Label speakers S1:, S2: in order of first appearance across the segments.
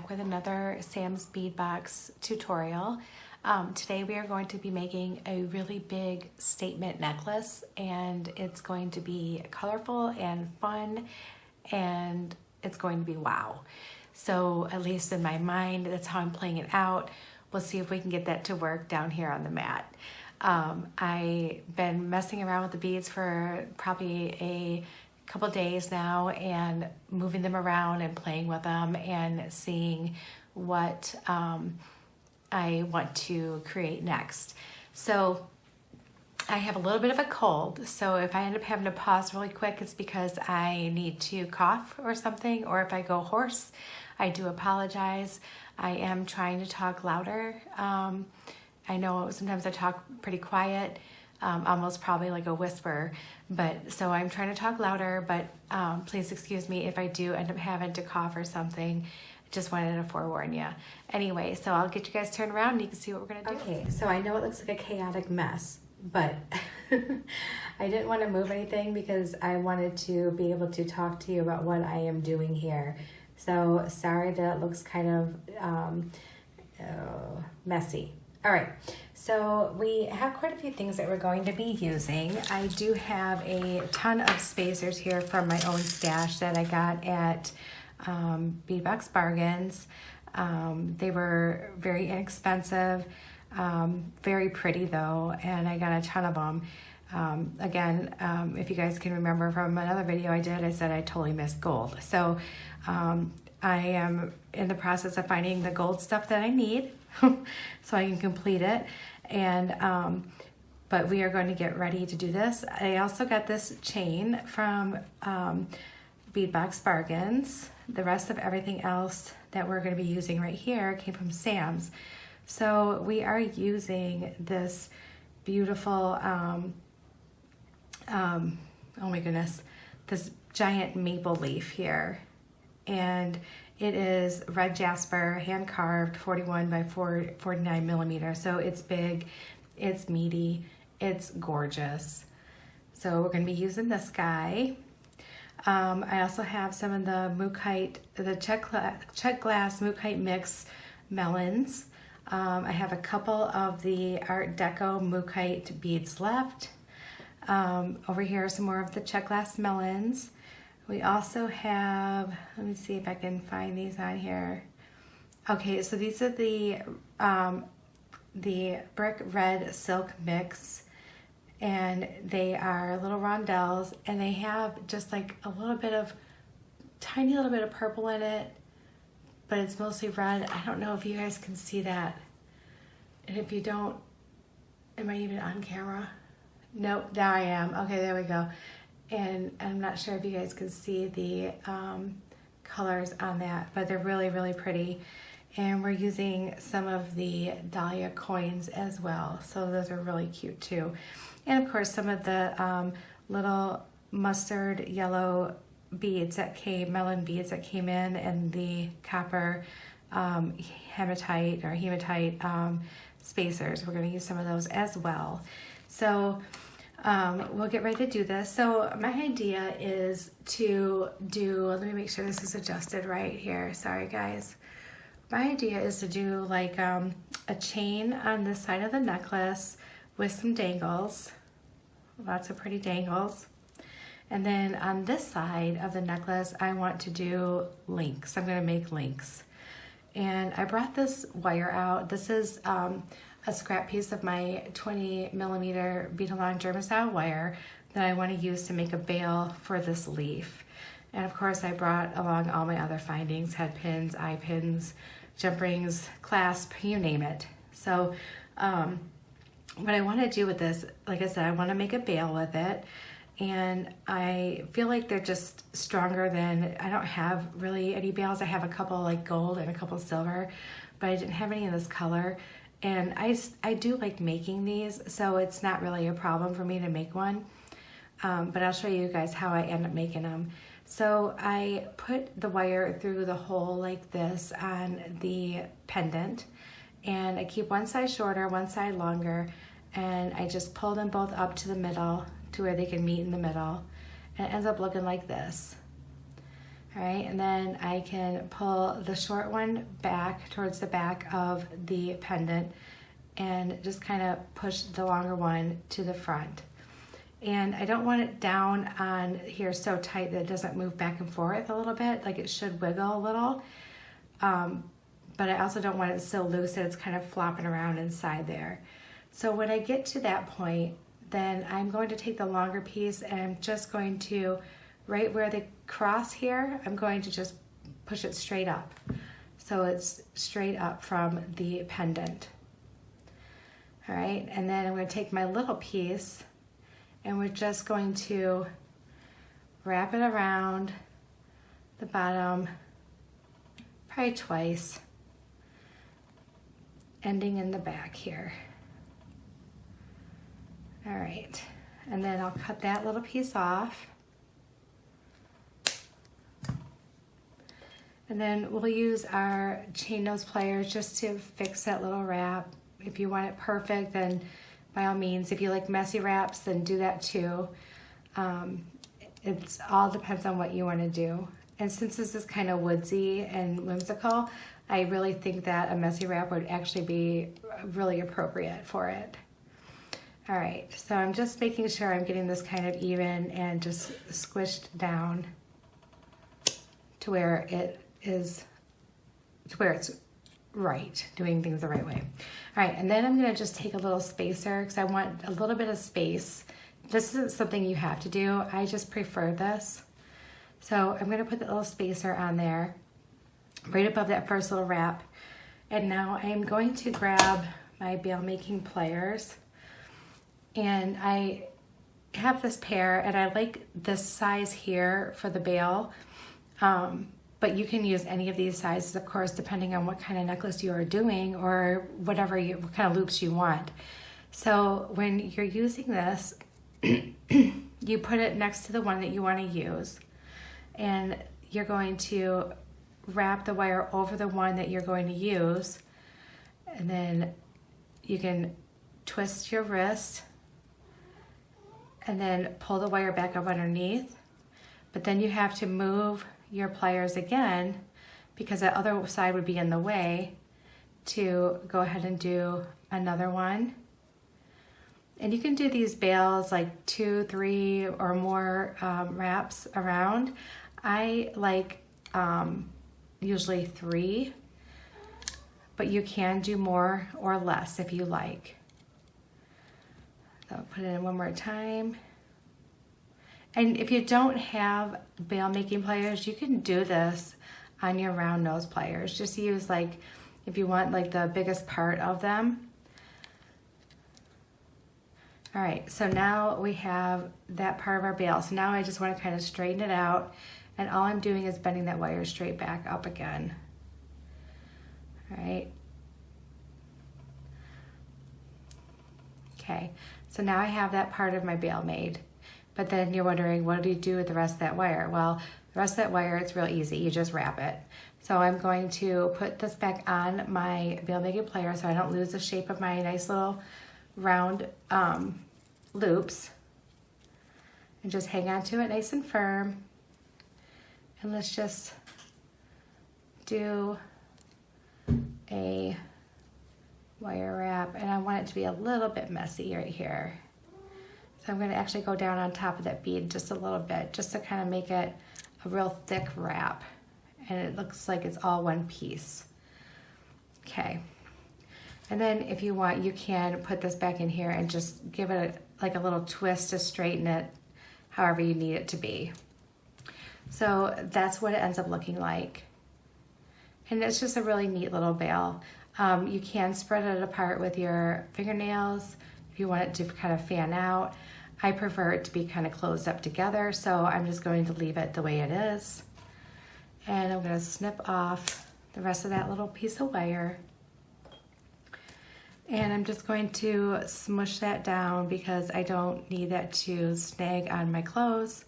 S1: back with another Sam's Bead Box tutorial. Today we are going to be making a really big statement necklace, and it's going to be colorful and fun, and it's going to be wow. So at least in my mind, that's how I'm playing it out. We'll see if we can get that to work down here on the mat. I've been messing around with the beads for probably a couple days now and moving them around and playing with them and seeing what I want to create next. So I have a little bit of a cold, so if I end up having to pause really quick, it's because I need to cough or something, or if I go hoarse, I do apologize. I am trying to talk louder. I know sometimes I talk pretty quiet, almost probably like a whisper, but so I'm trying to talk louder, but please excuse me if I do end up having to cough or something. Just wanted to forewarn you. Anyway, so I'll get you guys turned around and you can see what we're gonna do. Okay, so I know it looks like a chaotic mess, but I didn't want to move anything because I wanted to be able to talk to you about what I am doing here. So sorry that it looks kind of messy. All right, so we have quite a few things that we're going to be using. I do have a ton of spacers here from my own stash that I got at Bead Box Bargains. They were very inexpensive, very pretty though, and I got a ton of them. Again, if you guys can remember from another video I did, I said I totally missed gold. So I am in the process of finding the gold stuff that I need so I can complete it. And but we are going to get ready to do this. I also got this chain from Bead Box Bargains. The rest of everything else that we're going to be using right here came from Sam's. So we are using this beautiful, oh my goodness, this giant maple leaf here. And it is Red Jasper, hand carved, 41 by 49 millimeters. So it's big, it's meaty, it's gorgeous. So we're going to be using this guy. I also have some of the Mookite, the check glass Mookite mix melons. I have a couple of the Art Deco Mookite beads left. Over here are some more of the check glass melons. We also have, let me see if I can find these on here. Okay, so these are the Brick Red Silk Mix, and they are little rondelles, and they have just like a little bit of, tiny little bit of purple in it, but it's mostly red. I don't know if you guys can see that. And if you don't, am I even on camera? Nope, there I am. Okay, there we go. And I'm not sure if you guys can see the colors on that, but they're really, really pretty. And we're using some of the Dahlia coins as well. So those are really cute too. And of course, some of the little mustard yellow beads that came, melon beads that came in, and the copper hematite spacers. We're gonna use some of those as well. So we'll get ready to do this. So my idea is to do, let me make sure this is adjusted right here. Sorry guys. My idea is to do like a chain on this side of the necklace with some dangles, lots of pretty dangles. And then on this side of the necklace, I want to do links. I'm gonna make links. And I brought this wire out. This is a scrap piece of my 20 millimeter bead along German style wire that I want to use to make a bail for this leaf. And of course I brought along all my other findings, head pins, eye pins, jump rings, clasp, you name it. So what I want to do with this, like I said, I want to make a bail with it. And I feel like they're just stronger than, I don't have really any bails. I have a couple like gold and a couple silver, but I didn't have any of this color. And I do like making these, so it's not really a problem for me to make one. But I'll show you guys how I end up making them. So I put the wire through the hole like this on the pendant, and I keep one side shorter, one side longer, and I just pull them both up to the middle to where they can meet in the middle, and it ends up looking like this. All right, and then I can pull the short one back towards the back of the pendant and just kind of push the longer one to the front. And I don't want it down on here so tight that it doesn't move back and forth a little bit, like it should wiggle a little. But I also don't want it so loose that it's kind of flopping around inside there. So when I get to that point, then I'm going to take the longer piece and I'm just going to, right where the cross here, I'm going to just push it straight up. So it's straight up from the pendant. All right, and then I'm going to take my little piece and we're just going to wrap it around the bottom, probably twice, ending in the back here. All right, and then I'll cut that little piece off. And then we'll use our chain nose pliers just to fix that little wrap. If you want it perfect, then by all means. If you like messy wraps, then do that too. It all depends on what you want to do. And since this is kind of woodsy and whimsical, I really think that a messy wrap would actually be really appropriate for it. All right, so I'm just making sure I'm getting this kind of even and just squished down to where it is, to where it's right, doing things the right way. All right, and then I'm gonna just take a little spacer because I want a little bit of space. This isn't something you have to do. I just prefer this. So I'm gonna put the little spacer on there, right above that first little wrap. And now I'm going to grab my bail making pliers. And I have this pair and I like this size here for the bail. But you can use any of these sizes, of course, depending on what kind of necklace you are doing or what kind of loops you want. So when you're using this, you put it next to the one that you want to use. And you're going to wrap the wire over the one that you're going to use. And then you can twist your wrist and then pull the wire back up underneath. But then you have to move your pliers again because that other side would be in the way to go ahead and do another one. And you can do these bails like 2, 3 or more wraps around. I like usually 3, but you can do more or less if you like. So I'll put it in one more time. And if you don't have bail making pliers, you can do this on your round nose pliers. Just use like, if you want like the biggest part of them. All right, so now we have that part of our bail. So now I just want to kind of straighten it out. And all I'm doing is bending that wire straight back up again. All right. Okay, so now I have that part of my bail made. But then you're wondering, what do you do with the rest of that wire? Well, the rest of that wire, it's real easy. You just wrap it. So I'm going to put this back on my bail making plier so I don't lose the shape of my nice little round loops. And just hang on to it nice and firm. And let's just do a wire wrap. And I want it to be a little bit messy right here. So I'm going to actually go down on top of that bead just a little bit, just to kind of make it a real thick wrap. And it looks like it's all one piece. Okay. And then if you want, you can put this back in here and just give it like a little twist to straighten it however you need it to be. So that's what it ends up looking like. And it's just a really neat little bail. You can spread it apart with your fingernails if you want it to kind of fan out. I prefer it to be kind of closed up together, so I'm just going to leave it the way it is. And I'm going to snip off the rest of that little piece of wire. And I'm just going to smush that down because I don't need that to snag on my clothes,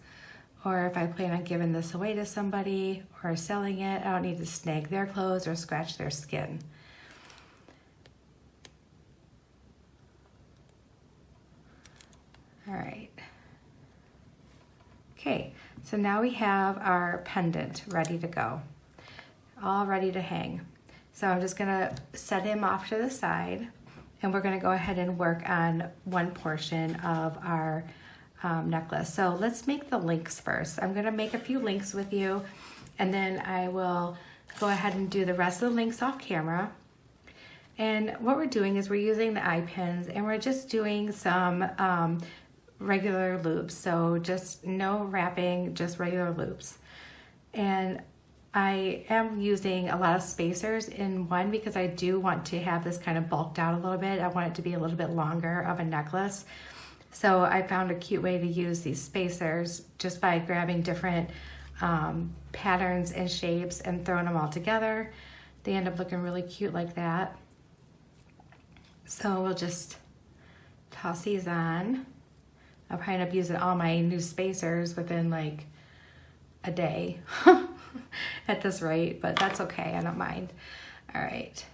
S1: or if I plan on giving this away to somebody or selling it, I don't need to snag their clothes or scratch their skin. All right. Okay, So now we have our pendant ready to go, all ready to hang. So I'm just gonna set him off to the side, and we're gonna go ahead and work on one portion of our necklace. So let's make the links first. I'm gonna make a few links with you, and then I will go ahead and do the rest of the links off camera. And what we're doing is we're using the eye pins, and we're just doing some regular loops. So just no wrapping, just regular loops. And I am using a lot of spacers in one because I do want to have this kind of bulked out a little bit. I want it to be a little bit longer of a necklace. So I found a cute way to use these spacers just by grabbing different patterns and shapes and throwing them all together. They end up looking really cute like that. So we'll just toss these on. I'll probably end up using all my new spacers within like a day at this rate, but that's okay, I don't mind. All right.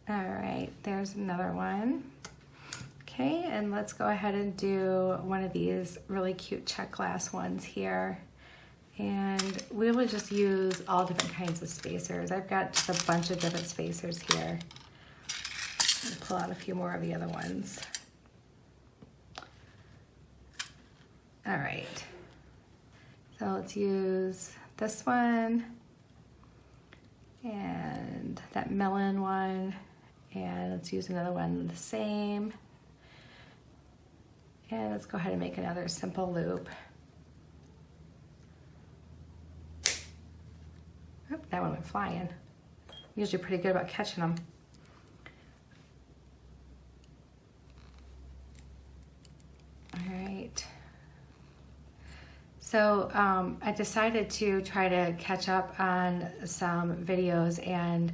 S1: All right, there's another one. Okay, and let's go ahead and do one of these really cute check glass ones here. And we will just use all different kinds of spacers. I've got just a bunch of different spacers here. I'll pull out a few more of the other ones. All right, so let's use this one and that melon one, and let's use another one the same. And let's go ahead and make another simple loop. Oh, that one went flying. I'm usually pretty good about catching them. All right. So I decided to try to catch up on some videos, and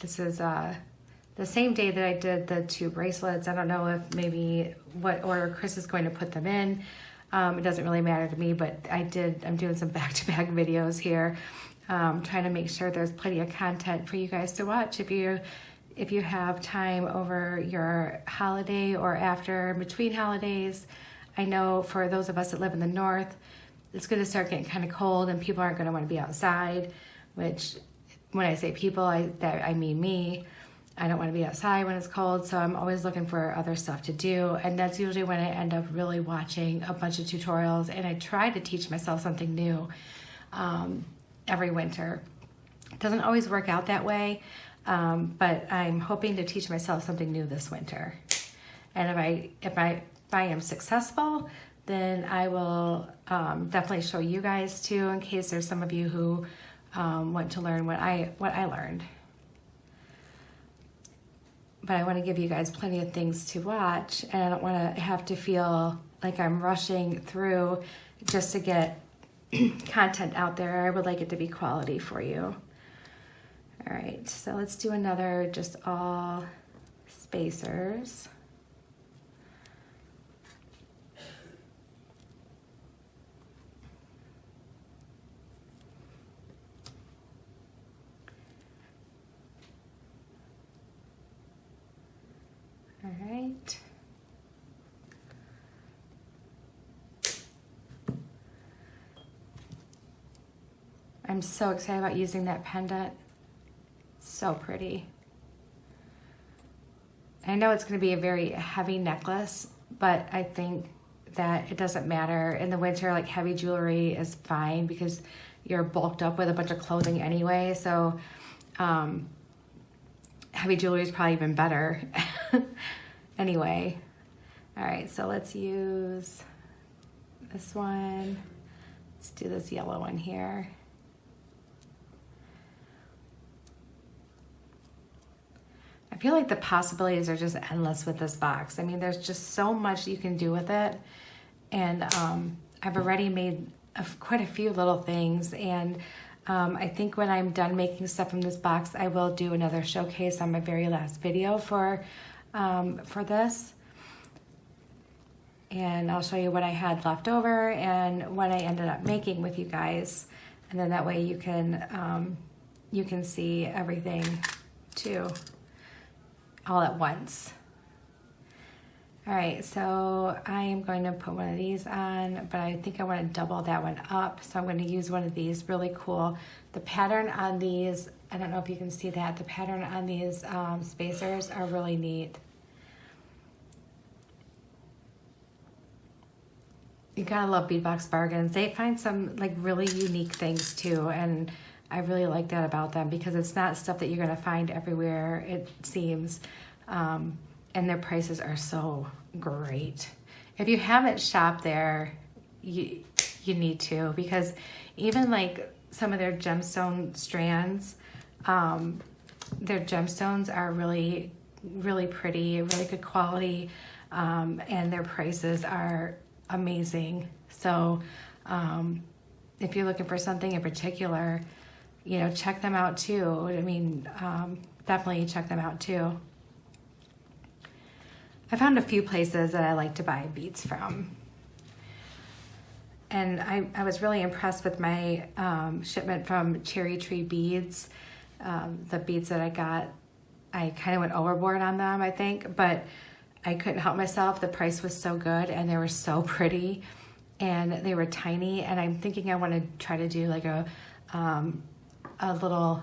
S1: this is the same day that I did the 2 bracelets. I don't know if maybe what order Chris is going to put them in. It doesn't really matter to me, but I'm doing some back-to-back videos here, trying to make sure there's plenty of content for you guys to watch if you have time over your holiday or after between holidays. I know for those of us that live in the north, it's going to start getting kind of cold and people aren't going to want to be outside, which when I say people, I mean me. I don't want to be outside when it's cold, so I'm always looking for other stuff to do, and that's usually when I end up really watching a bunch of tutorials, and I try to teach myself something new every winter. It doesn't always work out that way, but I'm hoping to teach myself something new this winter. And if I am successful, then I will definitely show you guys too, in case there's some of you who want to learn what I learned. But I want to give you guys plenty of things to watch, and I don't want to have to feel like I'm rushing through just to get content out there. I would like it to be quality for you. All right, so let's do another just all spacers. All right. I'm so excited about using that pendant. It's so pretty. I know it's going to be a very heavy necklace, but I think that it doesn't matter. In the winter, like heavy jewelry is fine because you're bulked up with a bunch of clothing anyway. So heavy jewelry is probably even better. Anyway, all right, so let's use this one. Let's do this yellow one here. I feel like the possibilities are just endless with this box. I mean, there's just so much you can do with it. And I've already made quite a few little things. And I think when I'm done making stuff from this box, I will do another showcase on my very last video for this. and I'll show you what I had left over and what I ended up making with you guys. And then that way you can see everything too, all at once. All right, so I am going to put one of these on, but I think I want to double that one up. So I'm going to use one of these, really cool. The pattern on these, I don't know if you can see that, the pattern on these spacers are really neat. You gotta love beadbox bargains. They find some like really unique things too, and I really like that about them because it's not stuff that you're gonna find everywhere, it seems. And their prices are so great. If you haven't shopped there, you need to, because even like some of their gemstone strands, their gemstones are really, really pretty, really good quality, and their prices are amazing. So if you're looking for something in particular, check them out too. I mean, definitely check them out too. I found a few places that I like to buy beads from. And I was really impressed with my shipment from Cherry Tree Beads. The beads that I got, I kind of went overboard on them, I think, but I couldn't help myself. The price was so good and they were so pretty and they were tiny. And I'm thinking I want to try to do like a little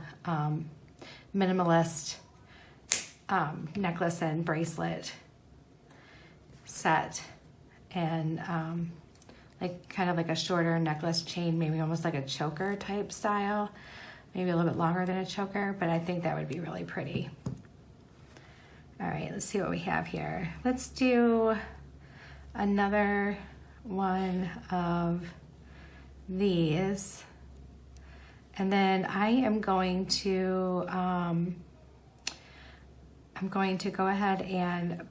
S1: minimalist necklace and bracelet set, and like kind of like a shorter necklace chain, maybe almost like a choker type style, maybe a little bit longer than a choker, but I think that would be really pretty. All right, let's see what we have here. Let's do another one of these, and then I am going to go ahead and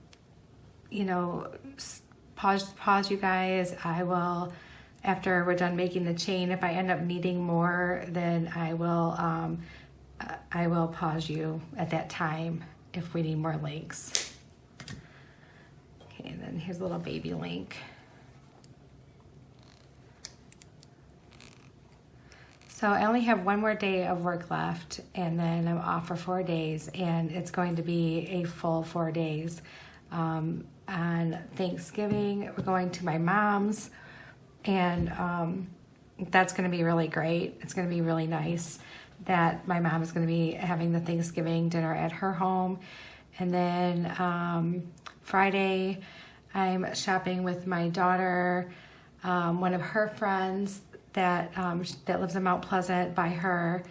S1: pause you guys. I will, after we're done making the chain, if I end up needing more, then I will pause you at that time if we need more links. Okay, and then here's a little baby link. So I only have one more day of work left, and then I'm off for 4 days, and it's going to be a full 4 days. On Thanksgiving, we're going to my mom's, and that's going to be really great. It's going to be really nice that my mom is going to be having the Thanksgiving dinner at her home. And then Friday, I'm shopping with my daughter, one of her friends that lives in Mount Pleasant by her,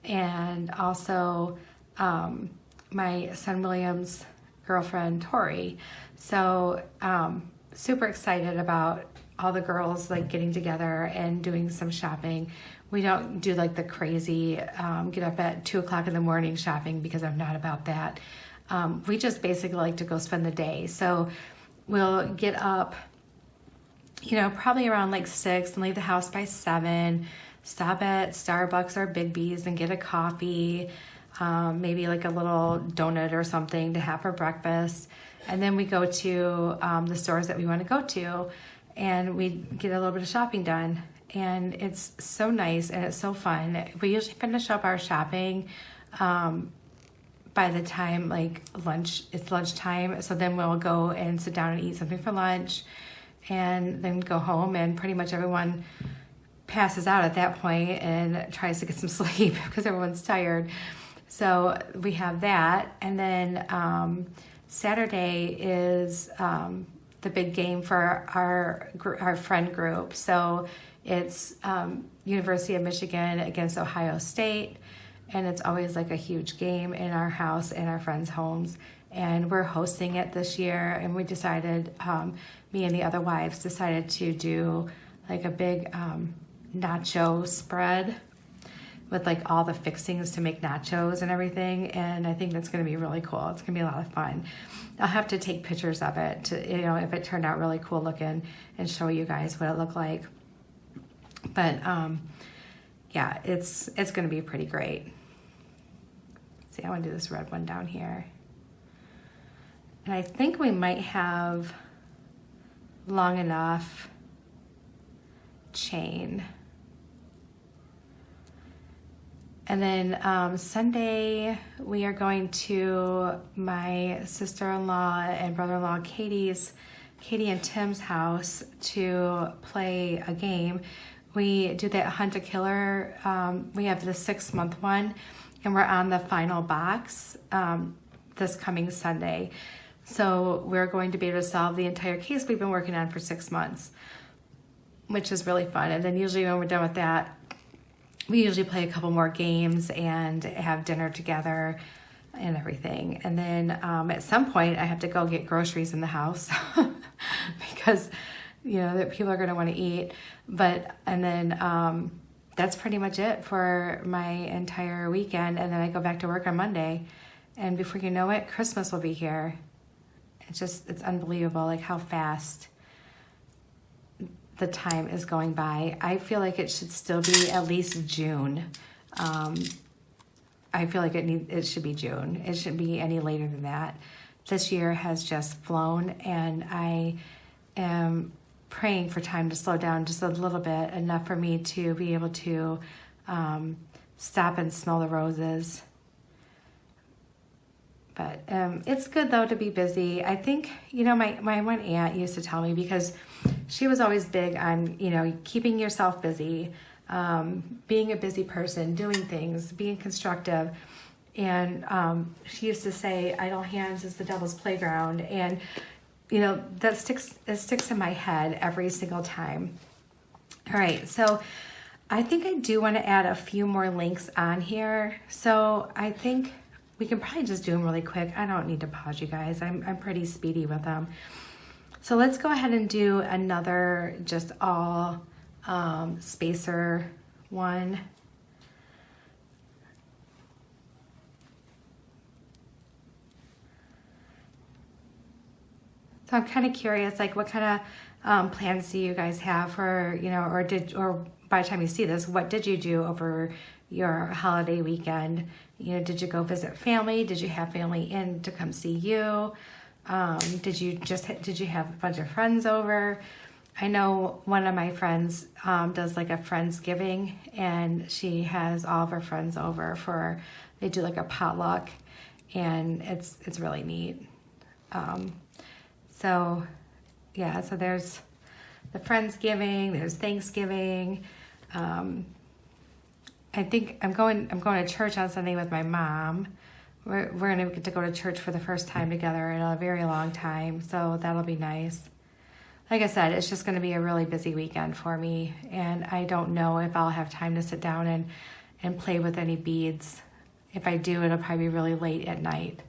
S1: and also my son William's girlfriend Tori. So super excited about all the girls like getting together and doing some shopping. We don't do like the crazy get up at 2 o'clock in the morning shopping, because I'm not about that. We just basically like to go spend the day. So we'll get up, probably around like 6 and leave the house by 7, stop at Starbucks or Big B's and get a coffee, maybe like a little donut or something to have for breakfast. And then we go to the stores that we want to go to, and we get a little bit of shopping done. And it's so nice and it's so fun. We usually finish up our shopping by the time like it's lunchtime. So then we'll go and sit down and eat something for lunch, and then go home, and pretty much everyone passes out at that point and tries to get some sleep because everyone's tired. So we have that. And then Saturday is the big game for our friend group. So it's University of Michigan against Ohio State, and it's always like a huge game in our house and our friends' homes. And we're hosting it this year, and we decided, me and the other wives decided to do like a big nacho spread with like all the fixings to make nachos and everything. And I think that's going to be really cool. It's going to be a lot of fun. I'll have to take pictures of it to, if it turned out really cool looking, and show you guys what it looked like. But yeah, it's going to be pretty great. See, I want to do this red one down here. And I think we might have long enough chain. And then Sunday, we are going to my sister-in-law and brother-in-law Katie and Tim's house to play a game. We do that Hunt a Killer. We have the 6-month one, and we're on the final box this coming Sunday. So we're going to be able to solve the entire case we've been working on for 6 months, which is really fun. And then usually when we're done with that, we usually play a couple more games and have dinner together and everything. And then at some point I have to go get groceries in the house because, you know, that people are going to want to eat. And then that's pretty much it for my entire weekend. And then I go back to work on Monday. And before you know it, Christmas will be here. It's unbelievable, like how fast the time is going by. I feel like it should still be at least June. I feel like it should be June. It shouldn't be any later than that. This year has just flown, and I am praying for time to slow down just a little bit, enough for me to be able to stop and smell the roses. But it's good, though, to be busy. I think, you know, my one aunt used to tell me, because she was always big on, you know, keeping yourself busy, being a busy person, doing things, being constructive. And she used to say, idle hands is the devil's playground. And, you know, it sticks in my head every single time. All right, so I think I do want to add a few more links on here. So I think we can probably just do them really quick. I don't need to pause you guys. I'm pretty speedy with them. So let's go ahead and do another just all spacer one. So I'm kind of curious, like, what kind of plans do you guys have for, you know, or by the time you see this, what did you do over your holiday weekend? You know, did you go visit family? Did you have family in to come see you? Did you have a bunch of friends over? I know one of my friends does like a Friendsgiving, and she has all of her friends over they do like a potluck, and it's really neat. So yeah, so there's the Friendsgiving, there's Thanksgiving. I think I'm going to church on Sunday with my mom. We're going to get to go to church for the first time together in a very long time, so that'll be nice. Like I said, it's just going to be a really busy weekend for me, and I don't know if I'll have time to sit down and play with any beads. If I do, it'll probably be really late at night.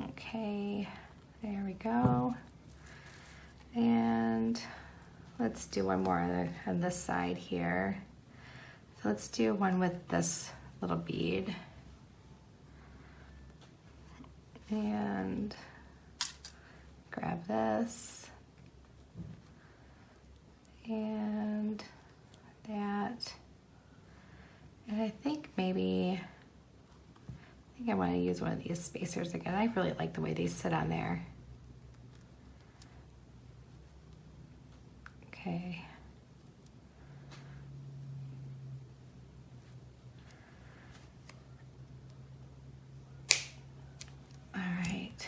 S1: Okay, there we go. And let's do one more on this side here. So let's do one with this little bead. And grab this. And that. And I think I want to use one of these spacers again. I really like the way they sit on there. Okay. All right.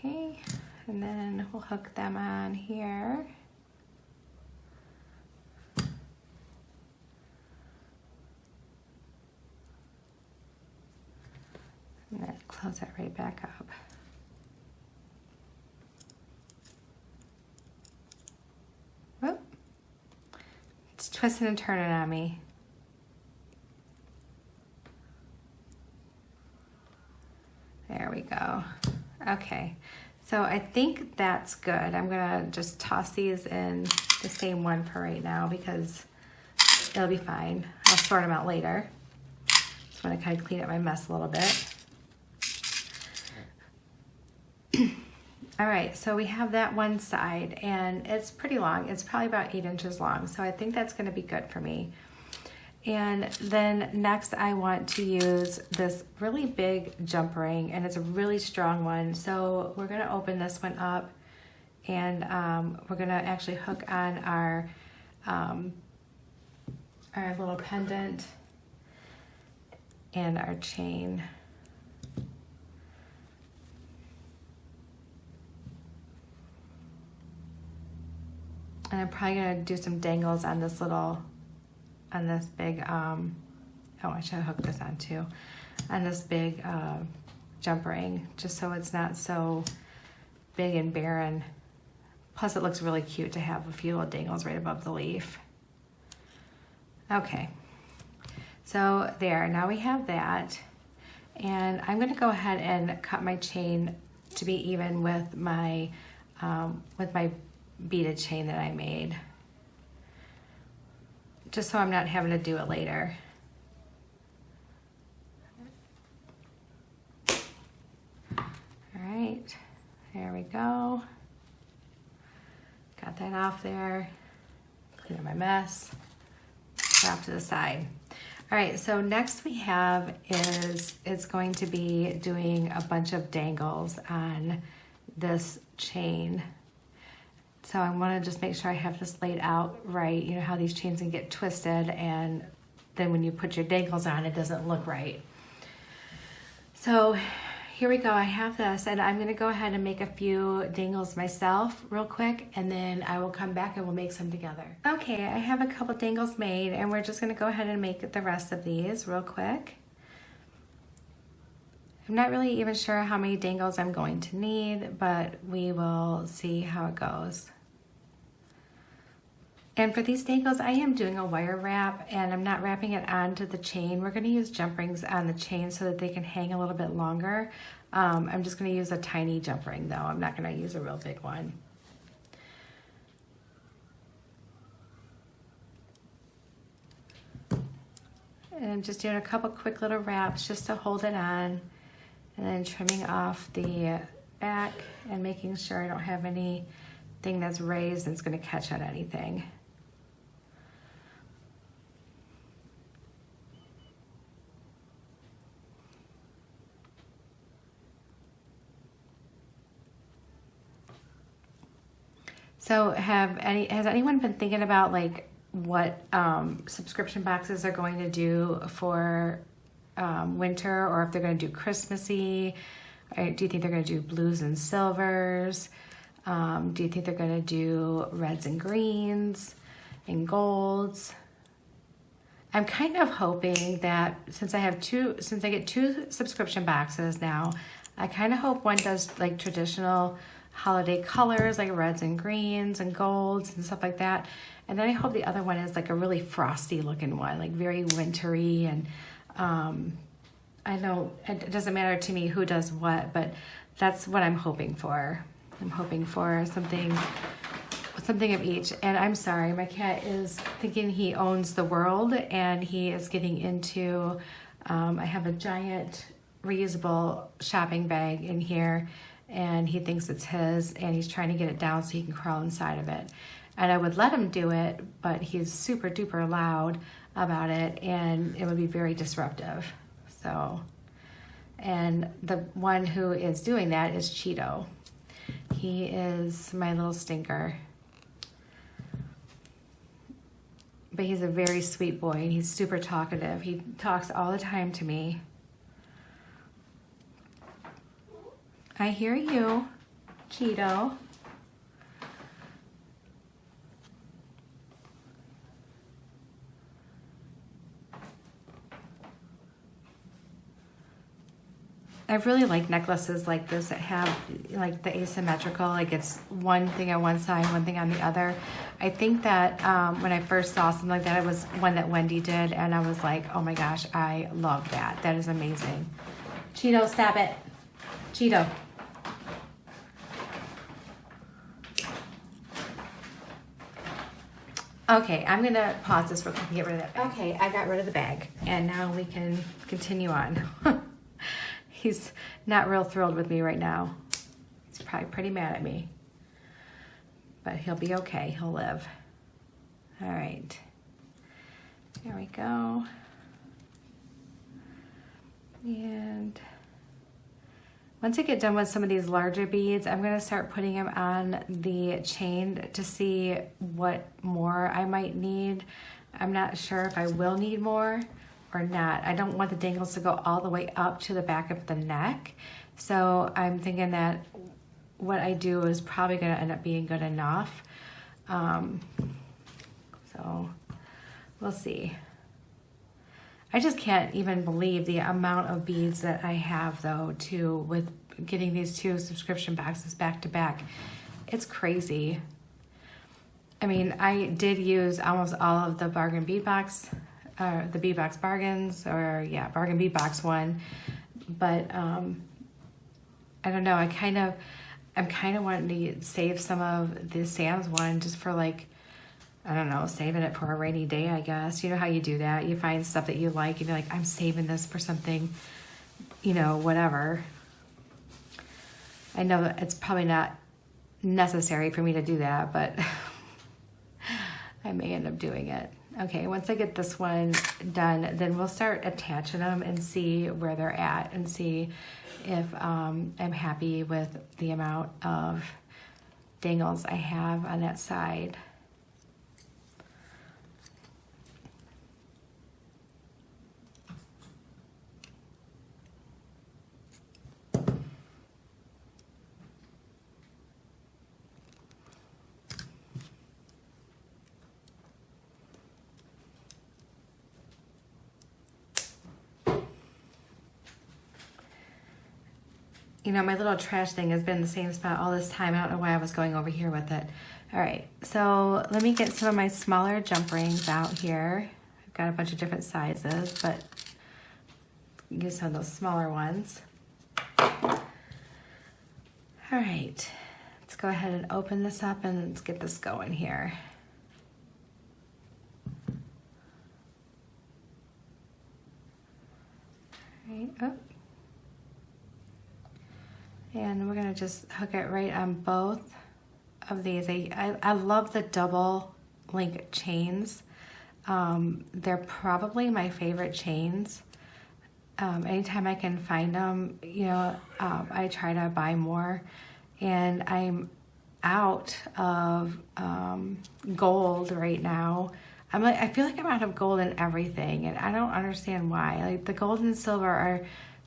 S1: Okay, and then we'll hook them on here. And then close that right back up. Whoop. It's twisting and turning on me. There we go. Okay, So I think that's good. I'm gonna just toss these in the same one for right now because it'll be fine. I'll sort them out later. Just wanna kind of clean up my mess a little bit. All right, so we have that one side and it's pretty long. It's probably about 8 inches long. So I think that's gonna be good for me. And then next I want to use this really big jump ring and it's a really strong one. So we're gonna open this one up and we're gonna actually hook on our little pendant and our chain. And I'm probably gonna do some dangles on this big, oh, I should hook this on too, on this big jump ring, just so it's not so big and barren. Plus it looks really cute to have a few little dangles right above the leaf. Okay, so there, now we have that. And I'm gonna go ahead and cut my chain to be even with my beaded chain that I made, just so I'm not having to do it later. All right, there we go. Got that off there. Clean up my mess. Off to the side. All right, so next we have it's going to be doing a bunch of dangles on this chain. So I want to just make sure I have this laid out right. You know how these chains can get twisted and then when you put your dangles on, it doesn't look right. So here we go, I have this and I'm gonna go ahead and make a few dangles myself real quick and then I will come back and we'll make some together. Okay, I have a couple dangles made and we're just gonna go ahead and make the rest of these real quick. I'm not really even sure how many dangles I'm going to need, but we will see how it goes. And for these dangles, I am doing a wire wrap and I'm not wrapping it onto the chain. We're gonna use jump rings on the chain so that they can hang a little bit longer. I'm just gonna use a tiny jump ring though. I'm not gonna use a real big one. And I'm just doing a couple quick little wraps just to hold it on. And then trimming off the back and making sure I don't have anything that's raised and it's gonna catch on anything. So has anyone been thinking about like what subscription boxes are going to do for winter, or if they're going to do Christmassy? Do you think they're going to do blues and silvers? Do you think they're going to do reds and greens and golds? I'm kind of hoping that since I get 2 subscription boxes now, I kind of hope one does like traditional holiday colors like reds and greens and golds and stuff like that. And then I hope the other one is like a really frosty looking one, like very wintry. And I know it doesn't matter to me who does what, but that's what I'm hoping for. I'm hoping for something of each. And I'm sorry, my cat is thinking he owns the world and he is getting into, I have a giant reusable shopping bag in here and he thinks it's his and he's trying to get it down so he can crawl inside of it. And I would let him do it, but he's super duper loud about it and it would be very disruptive. So, and the one who is doing that is Cheeto. He is my little stinker. But he's a very sweet boy and he's super talkative. He talks all the time to me. I hear you, Cheeto. I really like necklaces like this that have like the asymmetrical, like it's one thing on one side, one thing on the other. I think that when I first saw something like that, it was one that Wendy did, and I was like, oh my gosh, I love that. That is amazing. Cheeto, stop it. Cheeto. Okay, I'm gonna pause this real quick and get rid of that bag. Okay, I got rid of the bag, and now we can continue on. He's not real thrilled with me right now. He's probably pretty mad at me, but he'll be okay. He'll live. All right, there we go. And once I get done with some of these larger beads, I'm gonna start putting them on the chain to see what more I might need. I'm not sure if I will need more or not. I don't want the dangles to go all the way up to the back of the neck. So I'm thinking that what I do is probably gonna end up being good enough. So we'll see. I just can't even believe the amount of beads that I have though too, with getting these 2 subscription boxes back to back. It's crazy. I mean, I did use almost all of the bargain bead box, the bead box bargains, or yeah, bargain bead box one. But I don't know, I'm kind of wanting to save some of the Sam's one just for like, I don't know, saving it for a rainy day, I guess. You know how you do that? You find stuff that you like and you're like, I'm saving this for something, you know, whatever. I know that it's probably not necessary for me to do that, but I may end up doing it. Okay, once I get this one done, then we'll start attaching them and see where they're at and see if I'm happy with the amount of dangles I have on that side. You know, my little trash thing has been in the same spot all this time. I don't know why I was going over here with it. All right, so let me get some of my smaller jump rings out here. I've got a bunch of different sizes, but use some of those smaller ones. All right, let's go ahead and open this up and let's get this going here. All right, oh. And we're gonna just hook it right on both of these. I love the double link chains. They're probably my favorite chains. Anytime I can find them, you know, I try to buy more. And I'm out of gold right now. I feel like I'm out of gold in everything, and I don't understand why. Like, the gold and silver are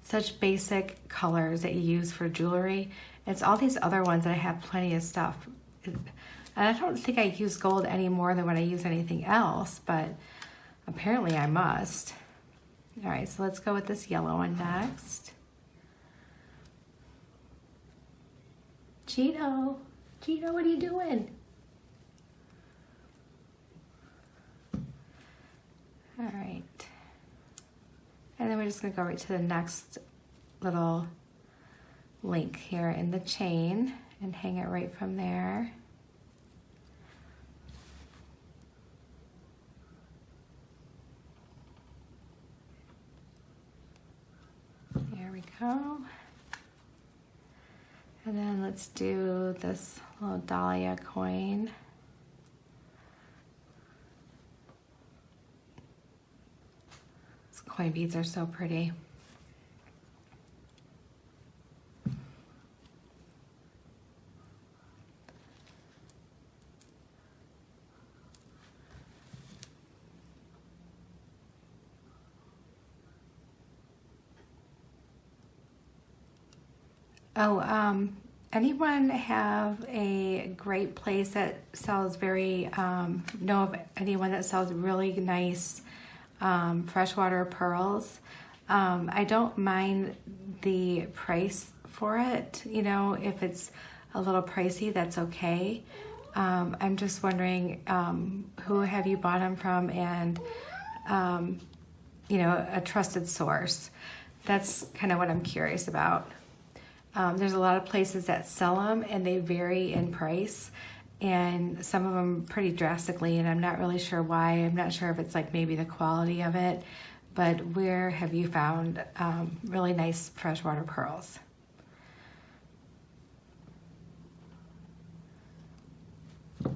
S1: such basic colors that you use for jewelry. It's all these other ones that I have plenty of stuff. And I don't think I use gold any more than when I use anything else, but apparently I must. All right, so let's go with this yellow one next. Cheeto, what are you doing? All right. And then we're just gonna go right to the next little link here in the chain and hang it right from there. There we go. And then let's do this little Dahlia coin. Coin beads are so pretty. Oh, anyone have a great place that sells know of anyone that sells really nice freshwater pearls? I don't mind the price for it. You know, if it's a little pricey, that's okay. I'm just wondering, who have you bought them from, and, you know, a trusted source. That's kind of what I'm curious about. There's a lot of places that sell them and they vary in price. and some of them pretty drastically, and I'm not really sure why. I'm not sure if it's like maybe the quality of it, but where have you found really nice freshwater pearls?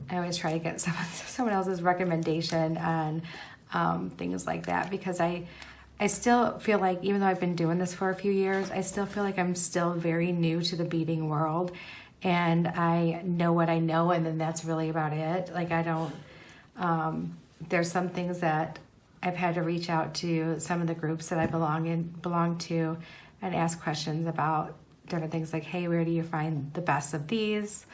S1: I always try to get someone else's recommendation on things like that, because I still feel like, even though I've been doing this for a few years, I still feel like I'm still very new to the beading world, and I know what I know, and then that's really about it. Like I don't, there's some things that I've had to reach out to some of the groups that I belong to and ask questions about different things like, hey, where do you find the best of these?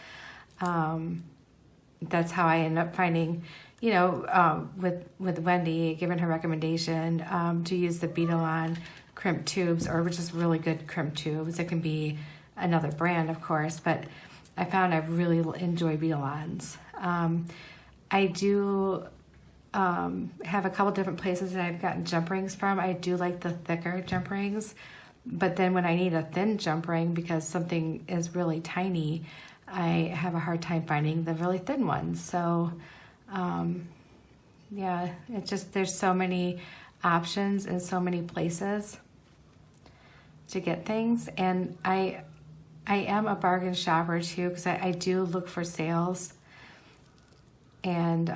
S1: That's how I end up finding, you know, with Wendy, giving her recommendation to use the Bead crimp tubes, or just really good crimp tubes. It can be another brand, of course, but I found I really enjoy Bead-A-Lons. I do have a couple different places that I've gotten jump rings from. I do like the thicker jump rings, but then when I need a thin jump ring because something is really tiny, I have a hard time finding the really thin ones. So yeah, it's just, there's so many options and so many places to get things. And I am a bargain shopper too, because I do look for sales. And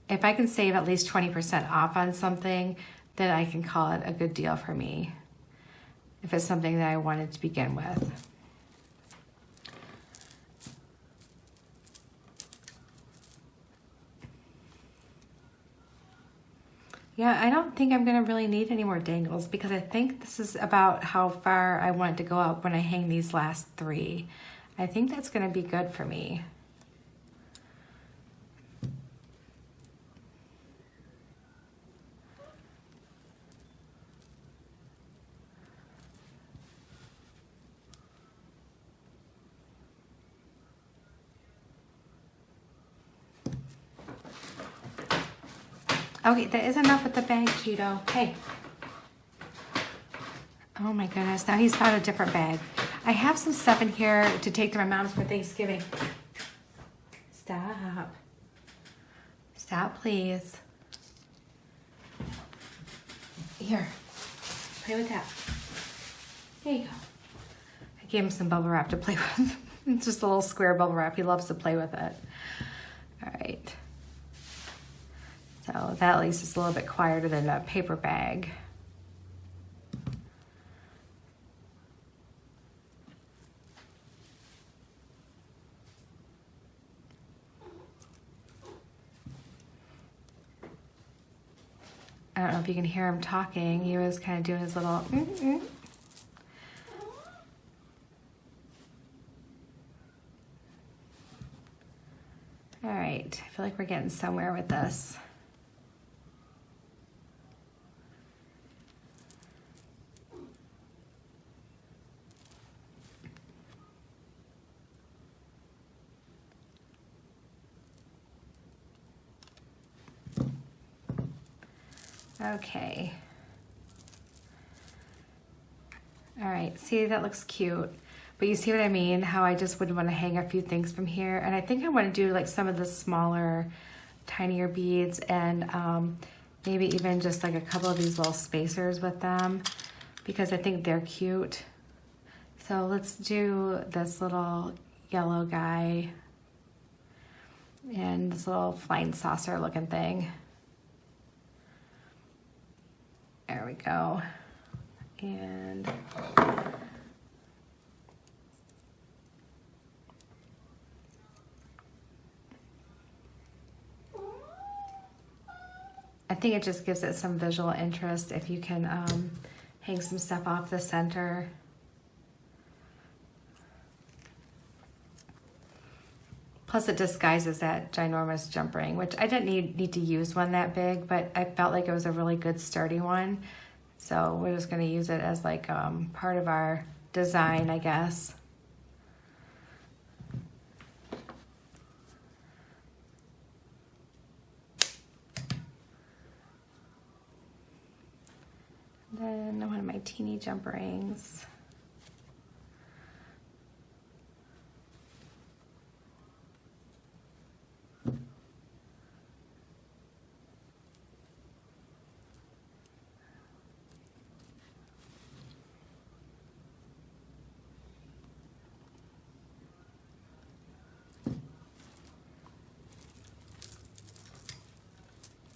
S1: if I can save at least 20% off on something, then I can call it a good deal for me, if it's something that I wanted to begin with. Yeah, I don't think I'm gonna really need any more dangles, because I think this is about how far I want it to go up when I hang these last 3. I think that's gonna be good for me. Okay, that is enough with the bag, Cheeto. Hey. Oh my goodness, now he's found a different bag. I have some stuff in here to take to my mom's for Thanksgiving. Stop. Stop, please. Here, play with that. There you go. I gave him some bubble wrap to play with. It's just a little square bubble wrap. He loves to play with it. All right. So that at least is a little bit quieter than a paper bag. I don't know if you can hear him talking. He was kind of doing his little mm-mm. All right, I feel like we're getting somewhere with this. Okay. All right, see, that looks cute. But you see what I mean? How I just would want to hang a few things from here. And I think I want to do like some of the smaller, tinier beads, and maybe even just like a couple of these little spacers with them, because I think they're cute. So let's do this little yellow guy and this little flying saucer looking thing. There we go. And I think it just gives it some visual interest if you can hang some stuff off the center. Plus it disguises that ginormous jump ring, which I didn't need to use one that big, but I felt like it was a really good sturdy one. So we're just gonna use it as like part of our design, I guess. Then one of my teeny jump rings.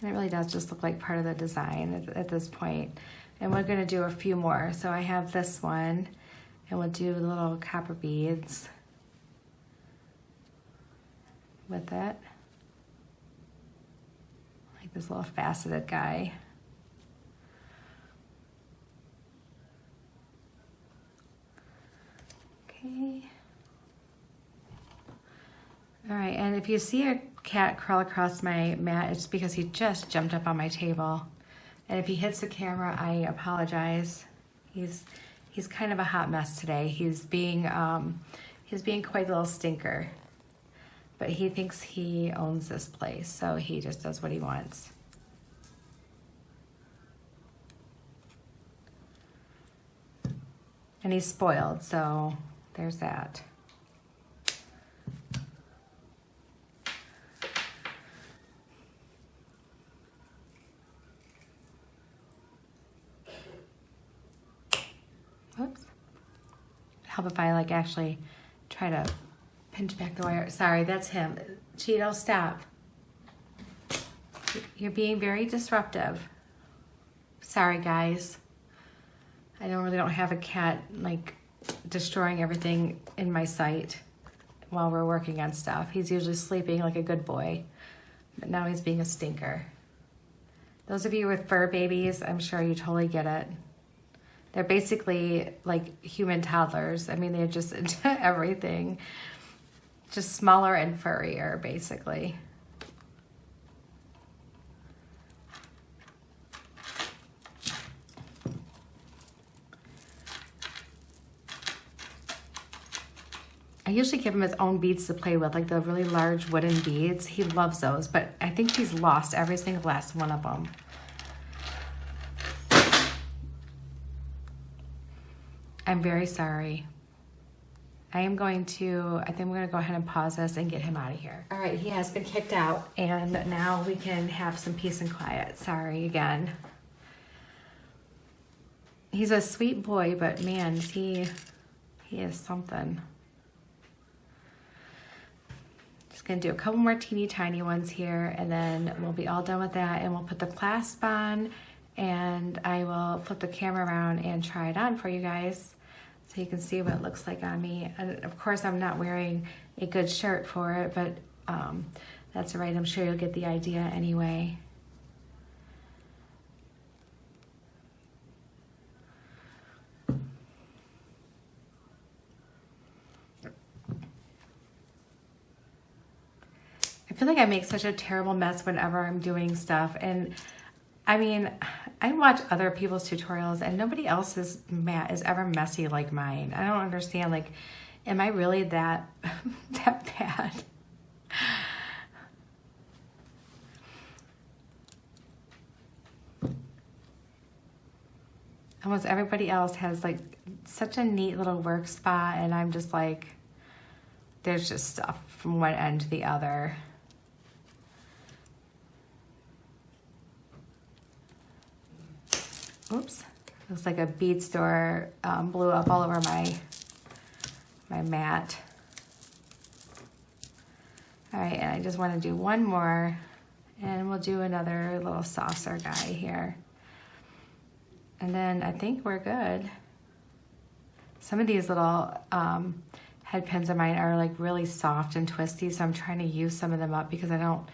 S1: And it really does just look like part of the design at this point. And we're gonna do a few more. So I have this one, and we'll do little copper beads with it. Like this little faceted guy. Okay. All right, and if you see a cat crawl across my mat, it's because he just jumped up on my table. And if he hits the camera, I apologize. He's kind of a hot mess today. He's being quite a little stinker. But he thinks he owns this place, so he just does what he wants. And he's spoiled, so there's that. Oops. Help if I like actually try to pinch back the wire. Sorry, that's him. Cheeto, stop. You're being very disruptive. Sorry, guys. I really don't have a cat like destroying everything in my sight while we're working on stuff. He's usually sleeping like a good boy, but now he's being a stinker. Those of you with fur babies, I'm sure you totally get it. They're basically like human toddlers. I mean, they're just into everything. Just smaller and furrier, basically. I usually give him his own beads to play with, like the really large wooden beads. He loves those, but I think he's lost every single last one of them. I'm very sorry. I think I'm going to go ahead and pause this and get him out of here. All right, he has been kicked out, and now we can have some peace and quiet. Sorry again. He's a sweet boy, but man, he is something. Just gonna do a couple more teeny tiny ones here, and then we'll be all done with that, and we'll put the clasp on, and I will flip the camera around and try it on for you guys so you can see what it looks like on me. And of course, I'm not wearing a good shirt for it, but that's all right. I'm sure you'll get the idea anyway. I feel like I make such a terrible mess whenever I'm doing stuff, and I mean, I watch other people's tutorials and nobody else's mat is ever messy like mine. I don't understand, like, am I really that bad? Almost everybody else has like such a neat little work spot, and I'm just like, there's just stuff from one end to the other. Oops, looks like a bead store blew up all over my mat. All right, and I just want to do one more, and we'll do another little saucer guy here. And then I think we're good. Some of these little head pins of mine are like really soft and twisty, so I'm trying to use some of them up because I don't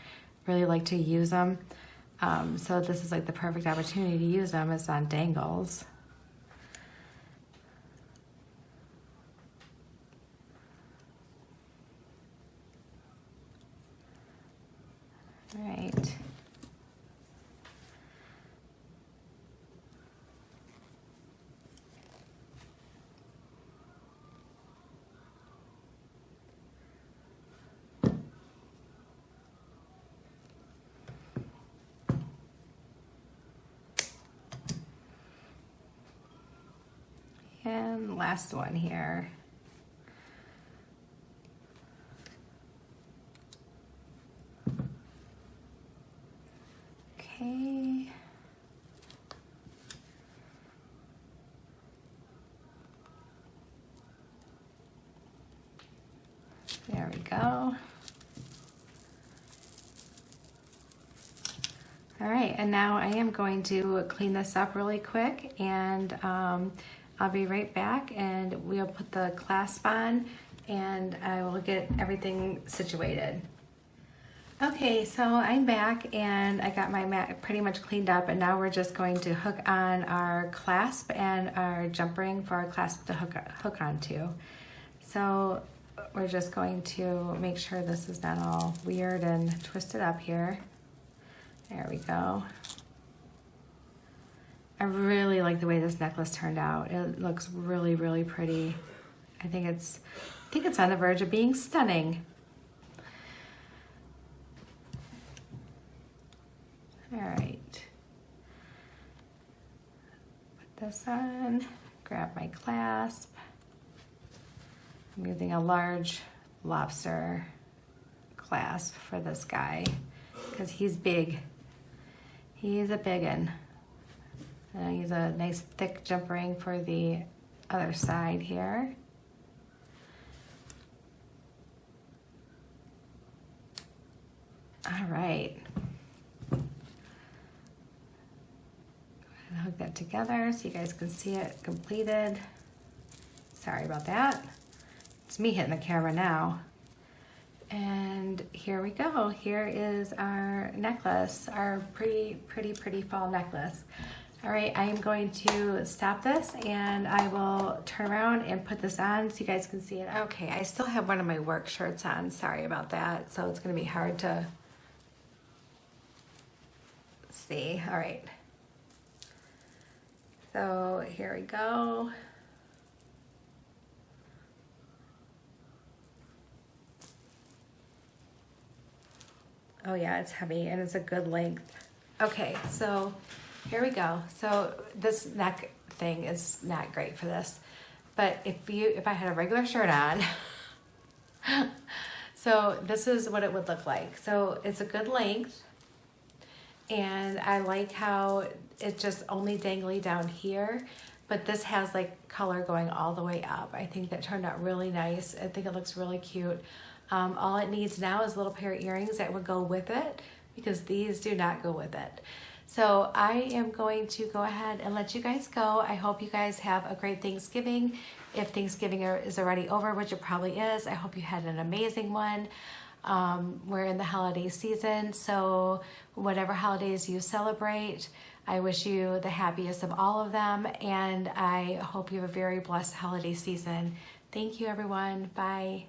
S1: really like to use them. So this is like the perfect opportunity to use them. It's on dangles. All right. And last one here. Okay. There we go. All All right, and now I am going to clean this up really quick, and I'll be right back, and we'll put the clasp on, and I will get everything situated. Okay, so I'm back, and I got my mat pretty much cleaned up, and now we're just going to hook on our clasp and our jump ring for our clasp to hook onto. So we're just going to make sure this is not all weird and twisted up here. There we go. I really like the way this necklace turned out. It looks really, really pretty. I think it's on the verge of being stunning. All right. Put this on, grab my clasp. I'm using a large lobster clasp for this guy because he's big. He's a big one. And I use a nice thick jump ring for the other side here. All right. Go ahead and hook that together so you guys can see it completed. Sorry about that. It's me hitting the camera now. And here we go. Here is our necklace, our pretty fall necklace. All right, I am going to stop this and I will turn around and put this on so you guys can see it. Okay, I still have one of my work shirts on. Sorry about that. So it's gonna be hard to see. All right. So here we go. Oh yeah, it's heavy and it's a good length. Okay, so here we go. So this neck thing is not great for this, but if I had a regular shirt on, so this is what it would look like. So it's a good length, and I like how it's just only dangly down here, but this has like color going all the way up. I think that turned out really nice. I think it looks really cute. All it needs now is a little pair of earrings that would go with it, because these do not go with it. So I am going to go ahead and let you guys go. I hope you guys have a great Thanksgiving. If Thanksgiving is already over, which it probably is, I hope you had an amazing one. We're in the holiday season, so whatever holidays you celebrate, I wish you the happiest of all of them, and I hope you have a very blessed holiday season. Thank you, everyone. Bye.